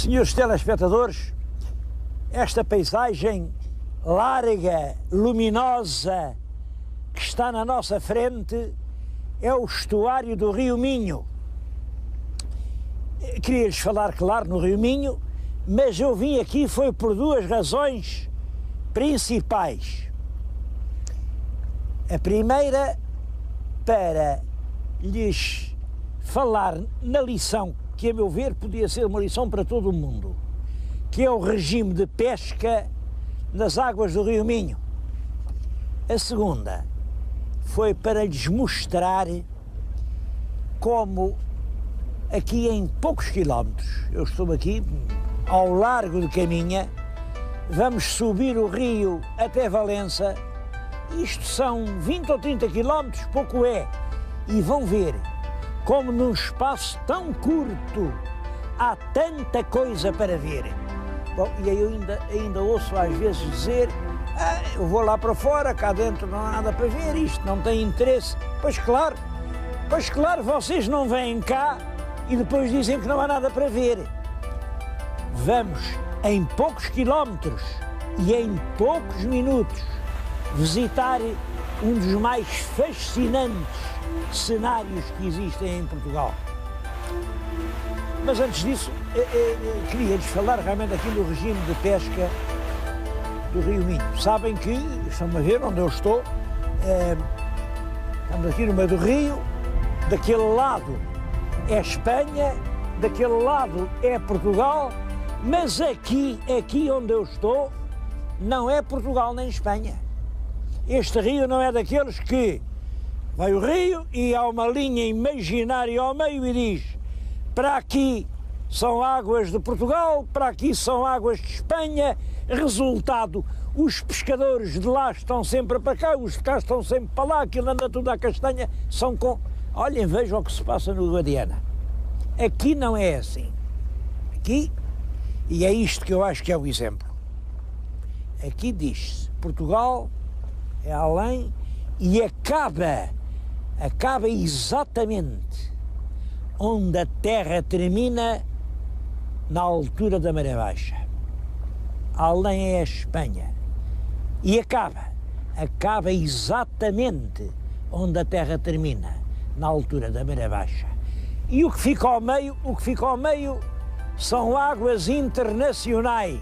Senhores telespectadores, esta paisagem larga, luminosa, que está na nossa frente é o estuário do Rio Minho. Queria-lhes falar, claro, no Rio Minho, mas eu vim aqui foi por duas razões principais. A primeira, para lhes falar na lição que, a meu ver, podia ser uma lição para todo o mundo, que é o regime de pesca nas águas do Rio Minho. A segunda foi para lhes mostrar como aqui em poucos quilómetros, eu estou aqui ao largo de Caminha, vamos subir o rio até Valença, isto são 20 ou 30 quilómetros, pouco é, e vão ver como num espaço tão curto há tanta coisa para ver. Bom, e eu ainda ouço às vezes dizer, eu vou lá para fora, cá dentro não há nada para ver, isto não tem interesse. Pois claro, vocês não vêm cá e depois dizem que não há nada para ver. Vamos, em poucos quilómetros e em poucos minutos, visitar um dos mais fascinantes cenários que existem em Portugal. Mas antes disso, queria-lhes falar realmente aqui do regime de pesca do Rio Minho. Sabem que, estão a ver onde eu estou, estamos aqui no meio do rio, daquele lado é Espanha, daquele lado é Portugal, mas aqui onde eu estou, não é Portugal nem Espanha. Este rio não é daqueles que vai o rio e há uma linha imaginária ao meio e diz: para aqui são águas de Portugal, para aqui são águas de Espanha. Resultado, os pescadores de lá estão sempre para cá, os de cá estão sempre para lá, aquilo anda tudo à castanha, são com... Olhem, vejam o que se passa no Guadiana. Aqui não é assim. Aqui, e é isto que eu acho que é o exemplo. Aqui diz-se, Portugal é além e acaba exatamente onde a terra termina, na altura da maré baixa. Além é a Espanha. E acaba exatamente onde a terra termina, na altura da maré baixa. E o que fica ao meio são águas internacionais.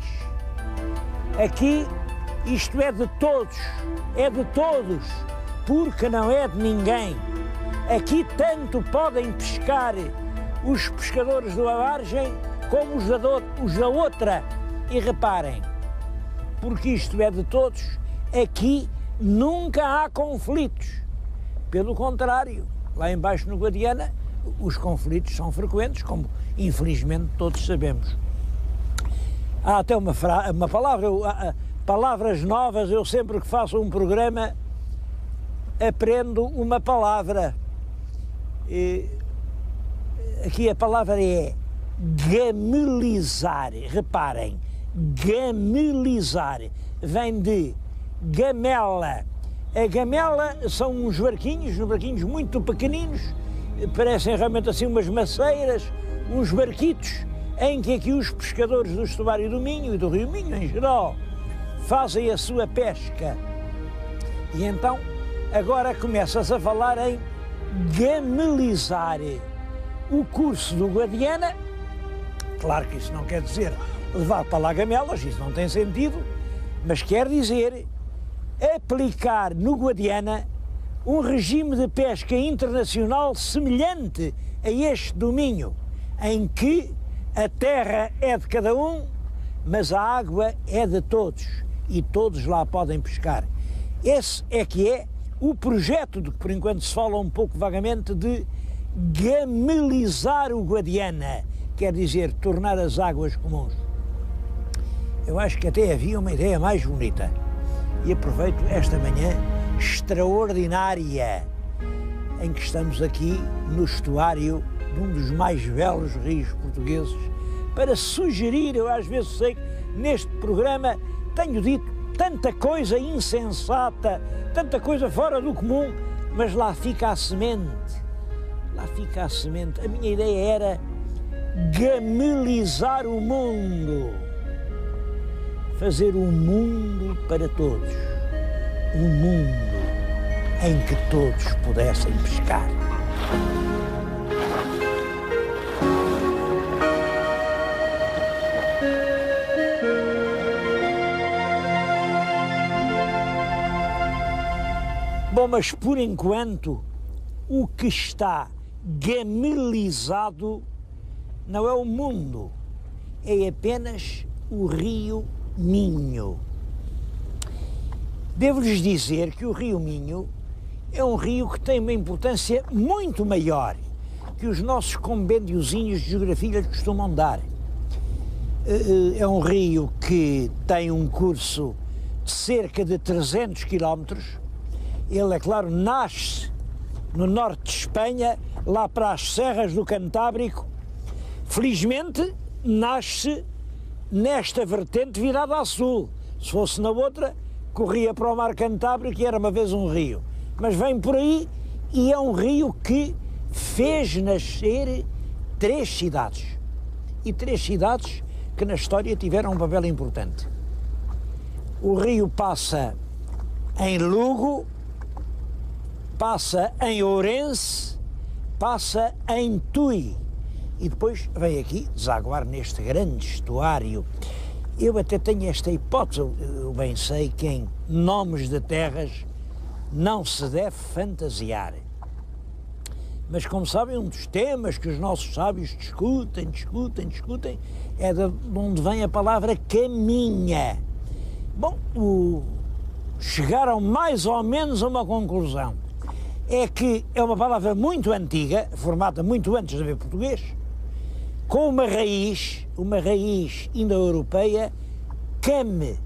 Aqui isto é de todos, porque não é de ninguém. Aqui tanto podem pescar os pescadores de uma margem como os da outra. E reparem, porque isto é de todos, aqui nunca há conflitos. Pelo contrário, lá embaixo no Guadiana, os conflitos são frequentes, como infelizmente todos sabemos. Há até uma palavra, palavras novas, eu sempre que faço um programa aprendo uma palavra. Aqui a palavra é gamelizar. Reparem, gamelizar vem de gamela. A gamela são uns barquinhos muito pequeninos, parecem realmente assim umas maceiras, uns barquitos, em que aqui os pescadores do estuário do Minho e do Rio Minho em geral fazem a sua pesca. E então agora começa-se a falar em gamelizar. O curso do Guadiana, claro que isso não quer dizer levar para lá gamelas, isso não tem sentido, mas quer dizer aplicar no Guadiana um regime de pesca internacional semelhante a este do Minho, em que a terra é de cada um, mas a água é de todos e todos lá podem pescar. Esse é que é o projeto de que por enquanto se fala um pouco vagamente de gamelizar o Guadiana, quer dizer, tornar as águas comuns. Eu acho que até havia uma ideia mais bonita e aproveito esta manhã extraordinária em que estamos aqui no estuário de um dos mais belos rios portugueses para sugerir, eu às vezes sei que neste programa tenho dito tanta coisa insensata, tanta coisa fora do comum, mas lá fica a semente. A minha ideia era gamelizar o mundo, fazer um mundo para todos, um mundo em que todos pudessem pescar. Bom, mas por enquanto o que está gamelizado não é o mundo, é apenas o rio Minho. Devo-lhes dizer que o rio Minho é um rio que tem uma importância muito maior que os nossos compendiozinhos de geografia lhe costumam dar. É um rio que tem um curso de cerca de 300 quilómetros. Ele, é claro, nasce no norte de Espanha, lá para as serras do Cantábrico. Felizmente, nasce nesta vertente virada a sul. Se fosse na outra, corria para o mar Cantábrico e era uma vez um rio. Mas vem por aí e é um rio que fez nascer 3 cidades. E 3 cidades que na história tiveram um papel importante. O rio passa em Lugo, passa em Ourense, passa em Tui e depois vem aqui desaguar neste grande estuário. Eu até tenho esta hipótese, eu bem sei que em nomes de terras não se deve fantasiar. Mas como sabem, um dos temas que os nossos sábios discutem, é de onde vem a palavra caminha. Bom, chegaram mais ou menos a uma conclusão. É que é uma palavra muito antiga, formada muito antes de haver português, com uma raiz indo-europeia, came,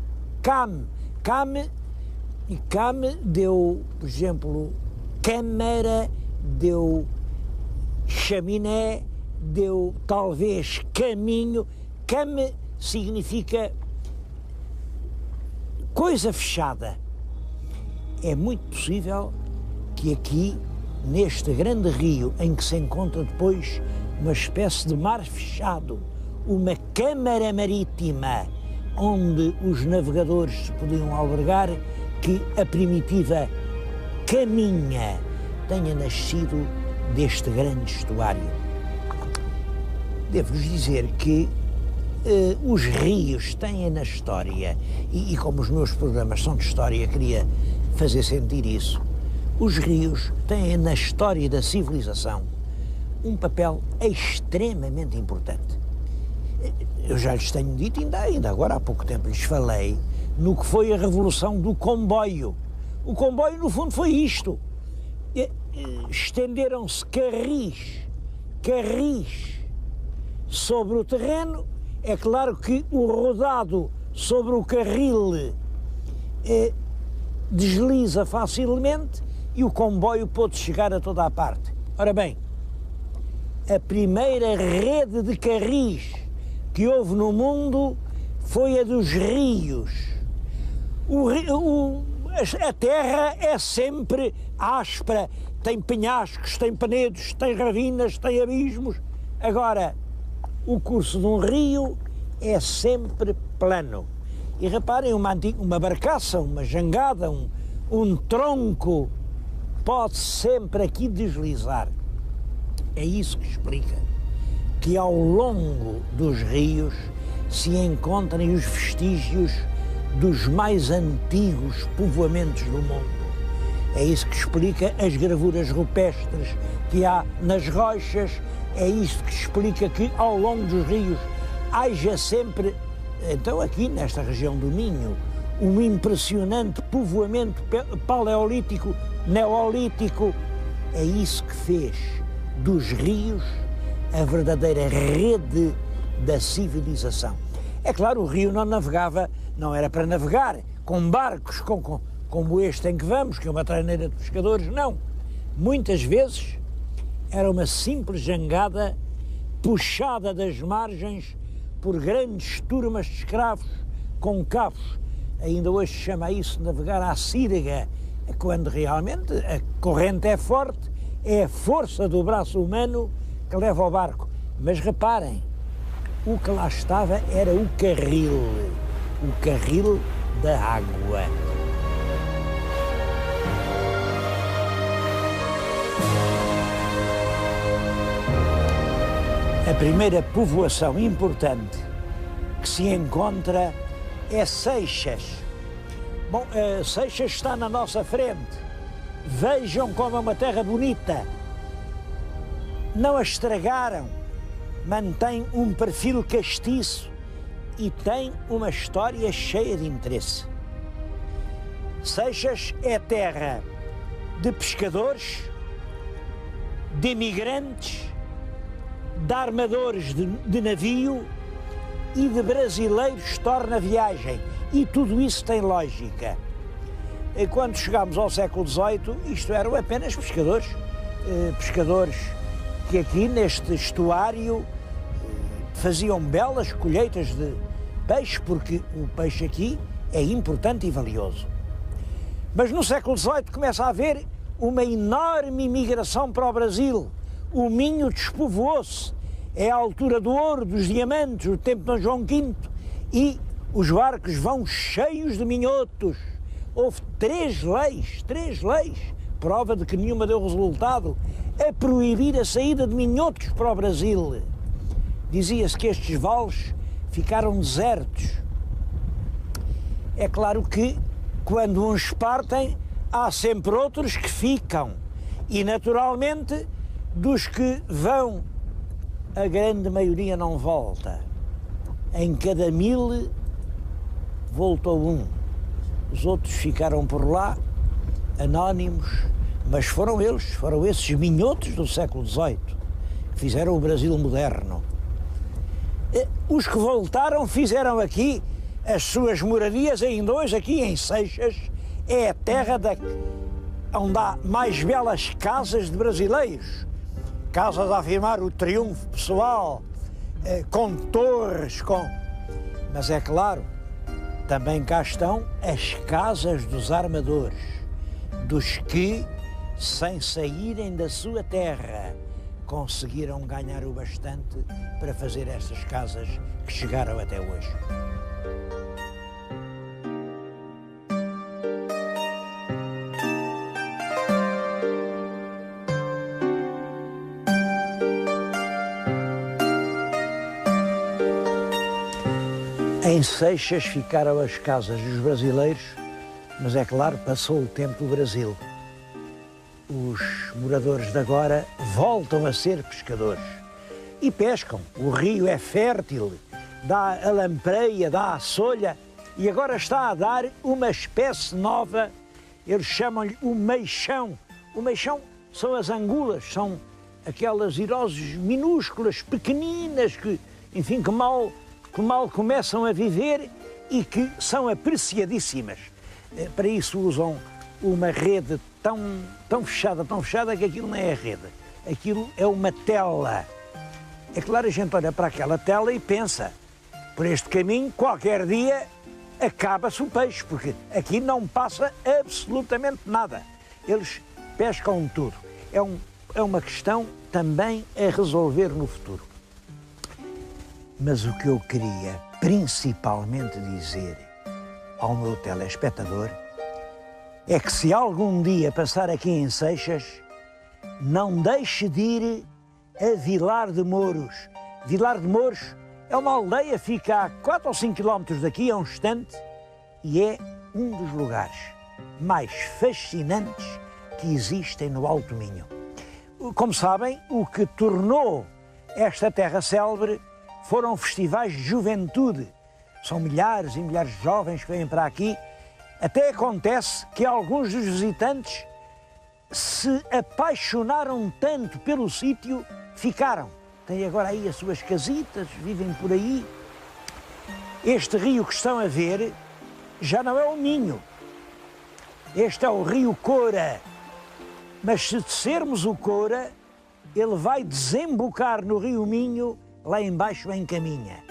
e came deu, por exemplo, câmara, deu chaminé, deu talvez caminho. Came significa coisa fechada. É muito possível que aqui, neste grande rio, em que se encontra depois uma espécie de mar fechado, uma câmara marítima, onde os navegadores se podiam albergar, que a primitiva caminha tenha nascido deste grande estuário. Devo-vos dizer que os rios têm na história, e como os meus programas são de história, queria fazer sentir isso. Os rios têm na história da civilização um papel extremamente importante. Eu já lhes tenho dito, ainda agora há pouco tempo lhes falei, no que foi a revolução do comboio. O comboio, no fundo, foi isto. Estenderam-se carris sobre o terreno. É claro que o rodado sobre o carril desliza facilmente e o comboio pôde chegar a toda a parte. Ora bem, a primeira rede de carris que houve no mundo foi a dos rios. A terra é sempre áspera, tem penhascos, tem penedos, tem ravinas, tem abismos. Agora, o curso de um rio é sempre plano. E reparem, uma barcaça, uma jangada, um tronco pode sempre aqui deslizar. É isso que explica que ao longo dos rios se encontrem os vestígios dos mais antigos povoamentos do mundo. É isso que explica as gravuras rupestres que há nas rochas, é isso que explica que ao longo dos rios haja sempre, então aqui nesta região do Minho, um impressionante povoamento paleolítico, neolítico. É isso que fez dos rios a verdadeira rede da civilização. É claro, o rio não navegava, não era para navegar com barcos como este em que vamos, que é uma traineira de pescadores, não. Muitas vezes era uma simples jangada puxada das margens por grandes turmas de escravos com cabos. Ainda hoje se chama isso de navegar à sírega, quando realmente a corrente é forte, é a força do braço humano que leva ao barco. Mas reparem, o que lá estava era o carril da água. A primeira povoação importante que se encontra é Seixas. Bom, Seixas está na nossa frente. Vejam como é uma terra bonita. Não a estragaram, mantém um perfil castiço e tem uma história cheia de interesse. Seixas é terra de pescadores, de imigrantes, de armadores de navio e de brasileiros torna viagem. E tudo isso tem lógica. E quando chegámos ao século XVIII, isto eram apenas pescadores. Pescadores que aqui neste estuário faziam belas colheitas de peixe, porque o peixe aqui é importante e valioso. Mas no século XVIII começa a haver uma enorme imigração para o Brasil. O Minho despovoou-se. É a altura do ouro, dos diamantes, o tempo de Dom João V, e os barcos vão cheios de minhotos. Houve três leis, prova de que nenhuma deu resultado, a proibir a saída de minhotos para o Brasil. Dizia-se que estes vales ficaram desertos. É claro que, quando uns partem, há sempre outros que ficam. E, naturalmente, dos que vão, a grande maioria não volta. Em cada 1000 voltou um. Os outros ficaram por lá, anónimos, mas foram esses minhotos do século XVIII que fizeram o Brasil moderno. Os que voltaram fizeram aqui as suas moradias, ainda hoje aqui em Seixas é a terra onde há mais belas casas de brasileiros. Casas a afirmar o triunfo pessoal, com torres, Mas é claro, também cá estão as casas dos armadores, dos que, sem saírem da sua terra, conseguiram ganhar o bastante para fazer estas casas que chegaram até hoje. Em Seixas ficaram as casas dos brasileiros, mas é claro, passou o tempo do Brasil. Os moradores de agora voltam a ser pescadores e pescam. O rio é fértil, dá a lampreia, dá a solha e agora está a dar uma espécie nova, eles chamam-lhe o meixão. O meixão são as angulas, são aquelas iroses minúsculas, pequeninas, que, enfim, que mal começam a viver e que são apreciadíssimas. Para isso usam uma rede tão fechada que aquilo não é a rede, aquilo é uma tela. É claro, a gente olha para aquela tela e pensa, por este caminho, qualquer dia acaba-se o peixe, porque aqui não passa absolutamente nada. Eles pescam tudo. É uma questão também a resolver no futuro. Mas o que eu queria principalmente dizer ao meu telespectador é que se algum dia passar aqui em Seixas, não deixe de ir a Vilar de Mouros. Vilar de Mouros é uma aldeia, fica a 4 ou 5 quilómetros daqui, a um instante, e é um dos lugares mais fascinantes que existem no Alto Minho. Como sabem, o que tornou esta terra célebre foram festivais de juventude. São milhares e milhares de jovens que vêm para aqui. Até acontece que alguns dos visitantes se apaixonaram tanto pelo sítio, ficaram. Têm agora aí as suas casitas, vivem por aí. Este rio que estão a ver já não é o Minho. Este é o rio Coura. Mas se descermos o Coura, ele vai desembocar no rio Minho, lá embaixo em Caminha.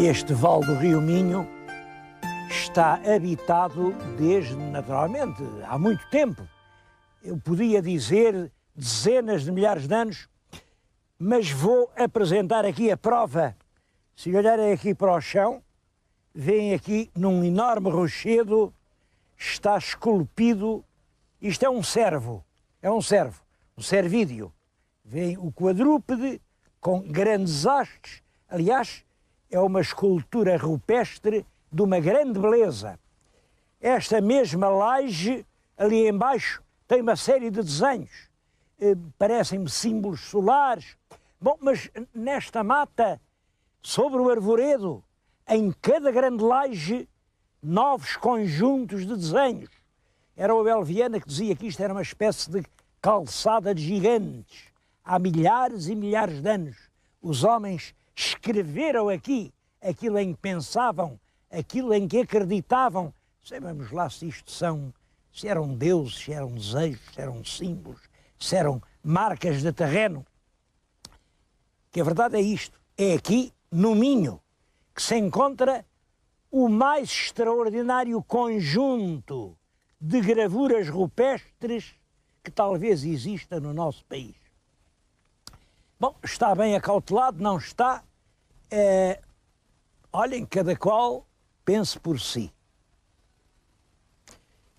Este vale do Rio Minho está habitado desde, naturalmente, há muito tempo. Eu podia dizer dezenas de milhares de anos, mas vou apresentar aqui a prova. Se olharem aqui para o chão, veem aqui num enorme rochedo, está esculpido, isto é um cervo, um cervídeo. Vem o quadrúpede com grandes hastes, aliás, é uma escultura rupestre de uma grande beleza. Esta mesma laje, ali embaixo, tem uma série de desenhos, parecem-me símbolos solares. Bom, mas nesta mata, sobre o arvoredo, em cada grande laje, novos conjuntos de desenhos. Era o Abel Viana que dizia que isto era uma espécie de calçada de gigantes. Há milhares e milhares de anos, os homens escreveram aqui aquilo em que pensavam, aquilo em que acreditavam. Sabemos lá se eram deuses, se eram desejos, se eram símbolos, se eram marcas de terreno. Que a verdade é isto, é aqui, no Minho, que se encontra o mais extraordinário conjunto de gravuras rupestres que talvez exista no nosso país. Bom, está bem acautelado, não está? Olhem, cada qual pense por si.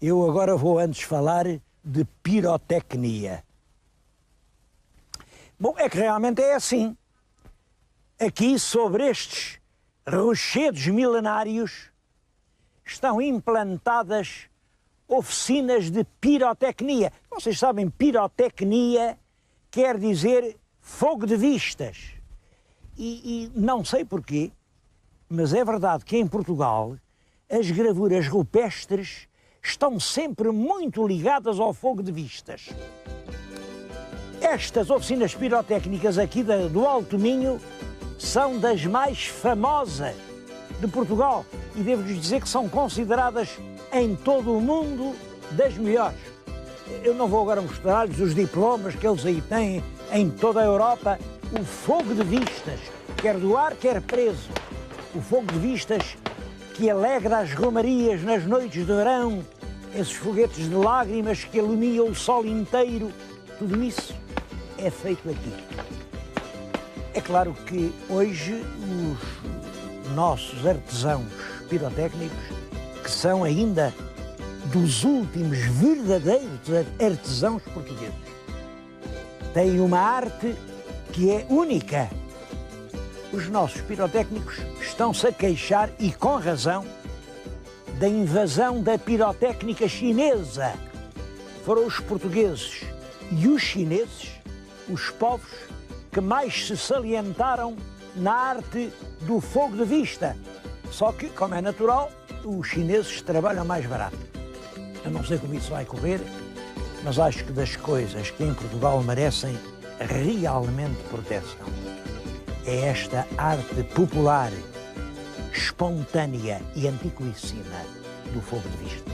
Eu agora vou antes falar de pirotecnia. Bom, é que realmente é assim. Aqui, sobre estes rochedos milenários, estão implantadas oficinas de pirotecnia. Vocês sabem, pirotecnia quer dizer fogo de vistas. E não sei porquê, mas é verdade que em Portugal as gravuras rupestres estão sempre muito ligadas ao fogo de vistas. Estas oficinas pirotécnicas aqui do Alto Minho são das mais famosas de Portugal e devo-vos dizer que são consideradas em todo o mundo das melhores. Eu não vou agora mostrar-lhes os diplomas que eles aí têm em toda a Europa. O fogo de vistas, quer do ar, quer preso. O fogo de vistas que alegra as romarias nas noites de verão, esses foguetes de lágrimas que iluminam o sol inteiro, tudo isso é feito aqui. É claro que hoje os nossos artesãos pirotécnicos, que são ainda dos últimos verdadeiros artesãos portugueses, têm uma arte que é única. Os nossos pirotécnicos estão-se a queixar, e com razão, da invasão da pirotécnica chinesa. Foram os portugueses e os chineses os povos que mais se salientaram na arte do fogo de vista. Só que, como é natural, os chineses trabalham mais barato. Eu não sei como isso vai correr, mas acho que das coisas que em Portugal merecem realmente proteção é esta arte popular, espontânea e antiquíssima do fogo de vista.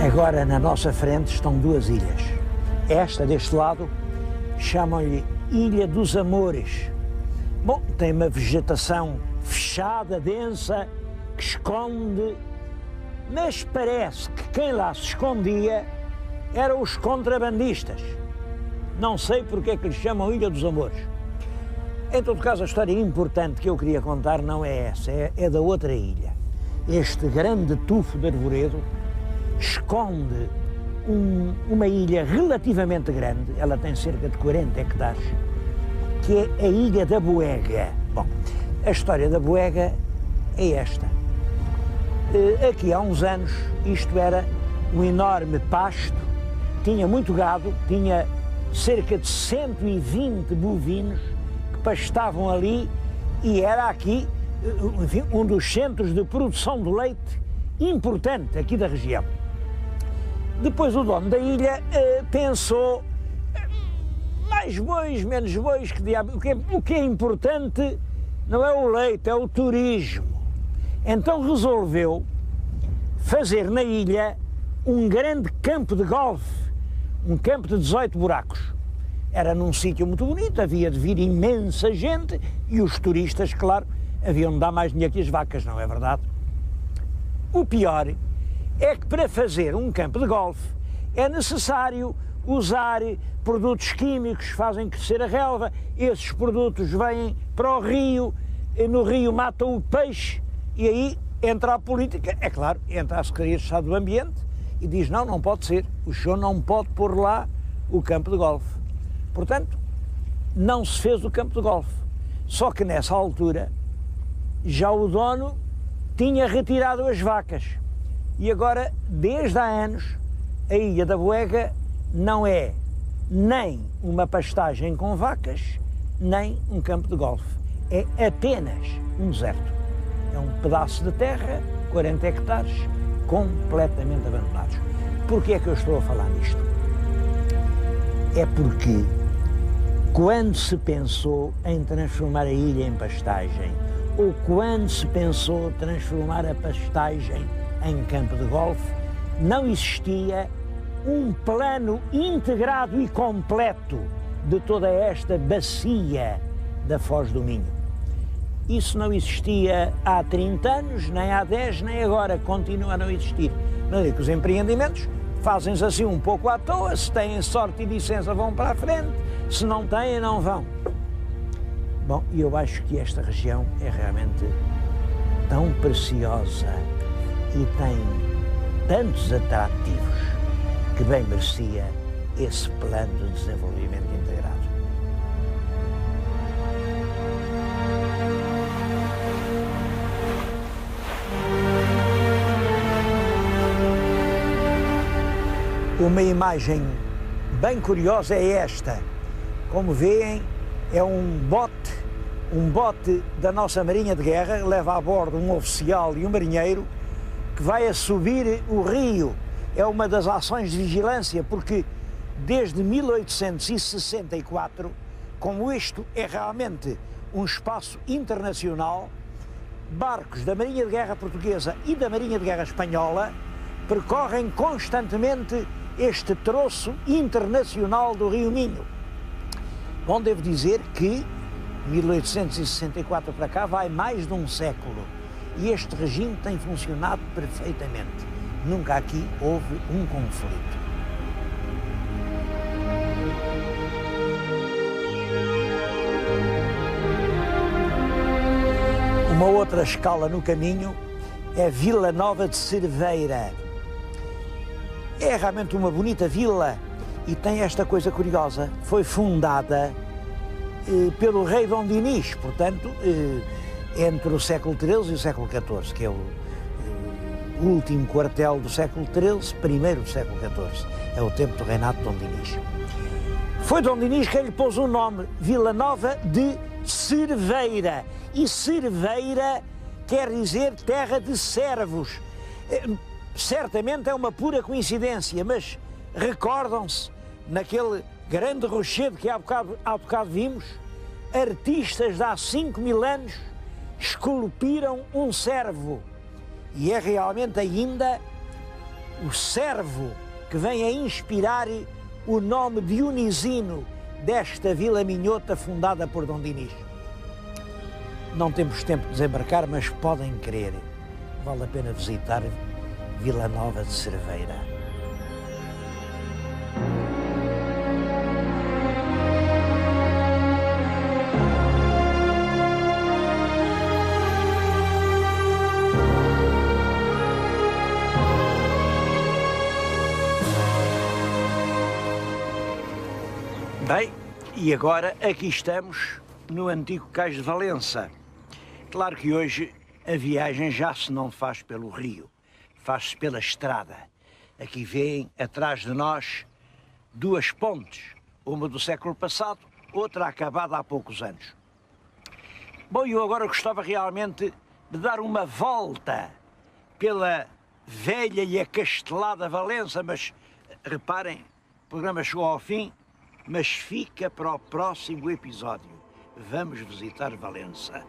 Agora, na nossa frente, estão duas ilhas. Esta, deste lado, chamam-lhe Ilha dos Amores. Bom, tem uma vegetação fechada, densa, que esconde, mas parece que quem lá se escondia eram os contrabandistas. Não sei porque é que lhe chamam Ilha dos Amores. Em todo caso, a história importante que eu queria contar não é essa, é da outra ilha. Este grande tufo de arvoredo esconde uma ilha relativamente grande, ela tem cerca de 40 hectares, que é a Ilha da Boega. Bom, a história da Boega é esta. Aqui há uns anos isto era um enorme pasto, tinha muito gado, tinha cerca de 120 bovinos que pastavam ali e era aqui, enfim, um dos centros de produção de leite importante aqui da região. Depois o dono da ilha pensou, mais bois, menos bois, que diabo, o que é importante não é o leite, é o turismo. Então resolveu fazer na ilha um grande campo de golfe, um campo de 18 buracos. Era num sítio muito bonito, havia de vir imensa gente e os turistas, claro, haviam de dar mais dinheiro que as vacas, não é verdade? O pior é que para fazer um campo de golfe é necessário usar produtos químicos que fazem crescer a relva. Esses produtos vêm para o rio, e no rio matam o peixe e aí entra a política, é claro, entra a Secretaria de Estado do Ambiente e diz não, não pode ser, o senhor não pode pôr lá o campo de golfe. Portanto, não se fez o campo de golfe. Só que nessa altura já o dono tinha retirado as vacas e agora, desde há anos, a Ilha da Boega não é nem uma pastagem com vacas, nem um campo de golfe. É apenas um deserto. É um pedaço de terra, 40 hectares, completamente abandonados. Porquê é que eu estou a falar nisto? É porque quando se pensou em transformar a ilha em pastagem, ou quando se pensou transformar a pastagem em campo de golfe, não existia um plano integrado e completo de toda esta bacia da Foz do Minho. Isso não existia há 30 anos, nem há 10, nem agora, continua a não existir. Não é que os empreendimentos fazem-se assim um pouco à toa, se têm sorte e licença vão para a frente, se não têm, não vão. Bom, e eu acho que esta região é realmente tão preciosa e tem tantos atrativos que bem merecia esse plano de desenvolvimento integrado. Uma imagem bem curiosa é esta. Como veem, é um bote da nossa Marinha de Guerra, leva a bordo um oficial e um marinheiro, que vai a subir o rio. É uma das ações de vigilância, porque desde 1864, como isto é realmente um espaço internacional, barcos da Marinha de Guerra Portuguesa e da Marinha de Guerra Espanhola percorrem constantemente este troço internacional do Rio Minho. Bom, devo dizer que 1864 para cá vai mais de um século e este regime tem funcionado perfeitamente. Nunca aqui houve um conflito. Uma outra escala no caminho é Vila Nova de Cerveira. É realmente uma bonita vila e tem esta coisa curiosa. Foi fundada pelo rei Dom Dinis, portanto, entre o século XIII e o século XIV, que é o último quartel do século XIII, primeiro do século XIV. É o tempo do reinado de Dom Dinis. Foi Dom Dinis quem lhe pôs o nome Vila Nova de Cerveira. E Cerveira quer dizer terra de servos. Certamente é uma pura coincidência, mas recordam-se, naquele grande rochedo que há bocado vimos, artistas de há 5.000 anos esculpiram um servo. E é realmente ainda o servo que vem a inspirar o nome dionisino desta Vila Minhota fundada por Dom Dinis. Não temos tempo de desembarcar, mas podem crer, vale a pena visitar Vila Nova de Cerveira. Bem, e agora aqui estamos no antigo Cais de Valença. Claro que hoje a viagem já se não faz pelo rio, faz-se pela estrada. Aqui vêem atrás de nós duas pontes, uma do século passado, outra acabada há poucos anos. Bom, eu agora gostava realmente de dar uma volta pela velha e acastelada Valença, mas reparem, o programa chegou ao fim, mas fica para o próximo episódio. Vamos visitar Valença.